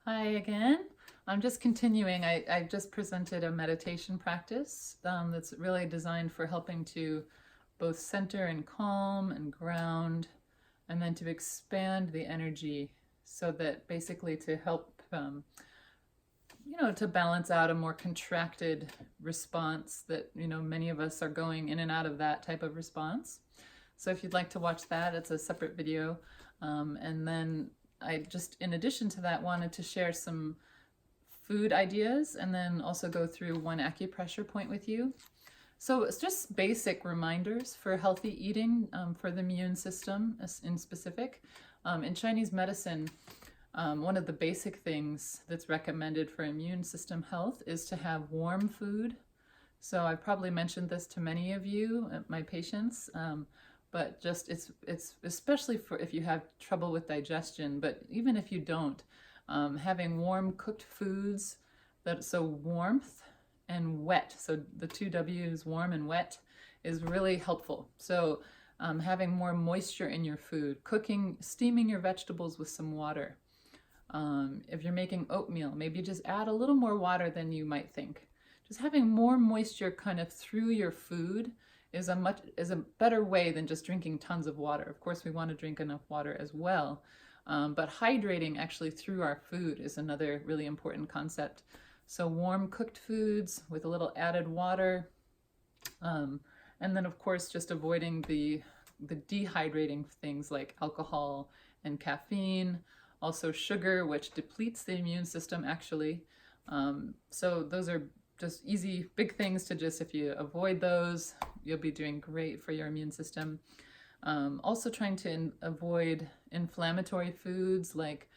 Hi again. I'm just continuing. I just presented a meditation practice that's really designed for helping to both center and calm and ground, and then to expand the energy so that basically to help, to balance out a more contracted response that, many of us are going in and out of that type of response. So if you'd like to watch that, it's a separate video. And then I just, in addition to that, wanted to share some food ideas and then also go through one acupressure point with you. So it's just basic reminders for healthy eating for the immune system in specific. In Chinese medicine, one of the basic things that's recommended for immune system health is to have warm food. So I've probably mentioned this to many of you, my patients, but just it's especially for if you have trouble with digestion, but even if you don't, having warm cooked foods, so warmth and wet, so the two W's, warm and wet, is really helpful. So having more moisture in your food, steaming your vegetables with some water. If you're making oatmeal, maybe just add a little more water than you might think. Just having more moisture kind of through your food is a better way than just drinking tons of water. Of course, we want to drink enough water as well, but hydrating actually through our food is another really important concept. So warm cooked foods with a little added water, and then of course just avoiding the dehydrating things like alcohol and caffeine, also sugar, which depletes the immune system actually. So those are just easy, big things to just, if you avoid those, you'll be doing great for your immune system. Also trying to avoid inflammatory foods like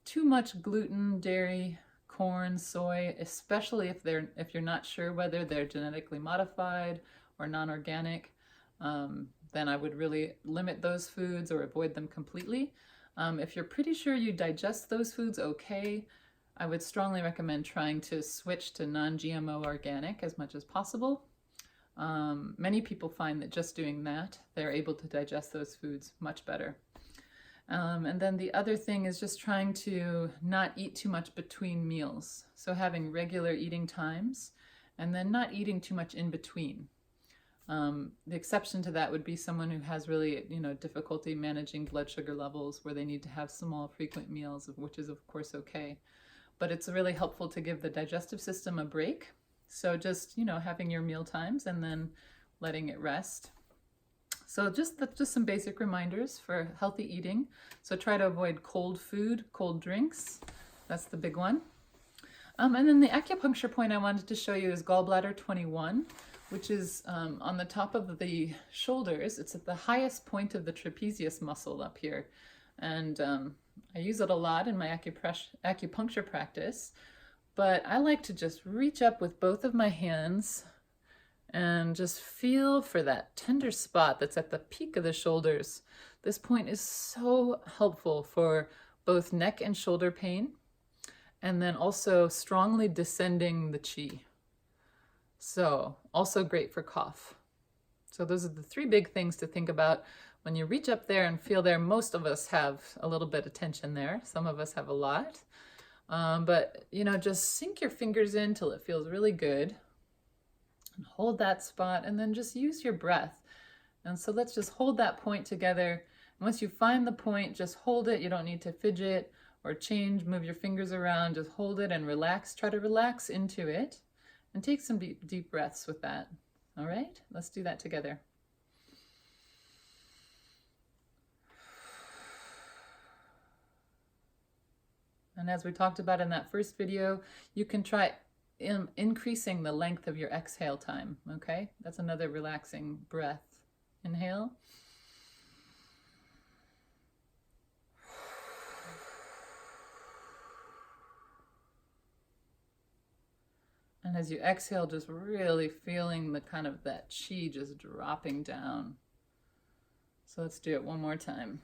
too much gluten, dairy, corn, soy, especially if you're not sure whether they're genetically modified or non-organic. Then I would really limit those foods or avoid them completely. If you're pretty sure you digest those foods okay, I would strongly recommend trying to switch to non-GMO organic as much as possible. Many people find that just doing that, they're able to digest those foods much better. And then the other thing is just trying to not eat too much between meals. So having regular eating times and then not eating too much in between. The exception to that would be someone who has really, difficulty managing blood sugar levels where they need to have small, frequent meals, which is of course okay. But it's really helpful to give the digestive system a break. So just, having your meal times and then letting it rest. So just some basic reminders for healthy eating. So try to avoid cold food, cold drinks. That's the big one. And then the acupuncture point I wanted to show you is gallbladder 21, which is on the top of the shoulders. It's at the highest point of the trapezius muscle up here. And I use it a lot in my acupuncture practice, but I like to just reach up with both of my hands and just feel for that tender spot that's at the peak of the shoulders. This point is so helpful for both neck and shoulder pain, and then also strongly descending the chi. So also great for cough. So those are the three big things to think about when you reach up there and feel there. Most of us have a little bit of tension there. Some of us have a lot. But, just sink your fingers in till it feels really good. And hold that spot and then just use your breath. And so let's just hold that point together. Once you find the point, just hold it. You don't need to fidget or change, move your fingers around. Just hold it and relax. Try to relax into it and take some deep breaths with that. All right, let's do that together. And as we talked about in that first video, you can try increasing the length of your exhale time, okay? That's another relaxing breath. Inhale. And as you exhale, just really feeling the kind of that chi just dropping down. So let's do it one more time.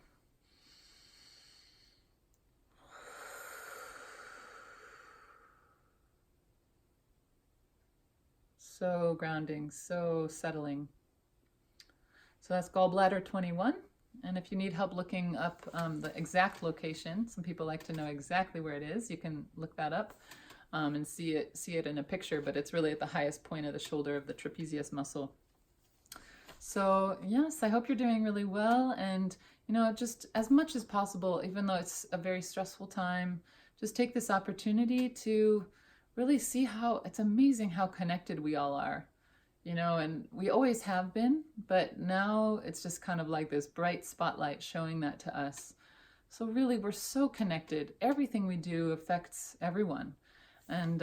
So grounding, so settling. So that's gallbladder 21. And if you need help looking up the exact location, some people like to know exactly where it is, you can look that up and see it in a picture, but it's really at the highest point of the shoulder of the trapezius muscle. So yes, I hope you're doing really well, and just as much as possible, even though it's a very stressful time, just take this opportunity to really see how it's amazing how connected we all are. And we always have been, but now it's just kind of like this bright spotlight showing that to us. So really, we're so connected. Everything we do affects everyone. And,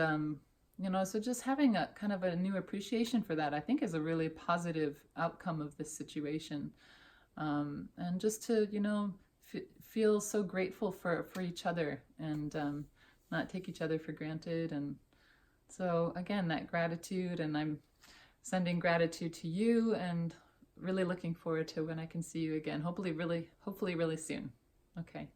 so just having a kind of a new appreciation for that, I think, is a really positive outcome of this situation. And just to, feel so grateful for each other and not take each other for granted. And so again, that gratitude, and I'm sending gratitude to you, and really looking forward to when I can see you again. Hopefully really soon. Okay.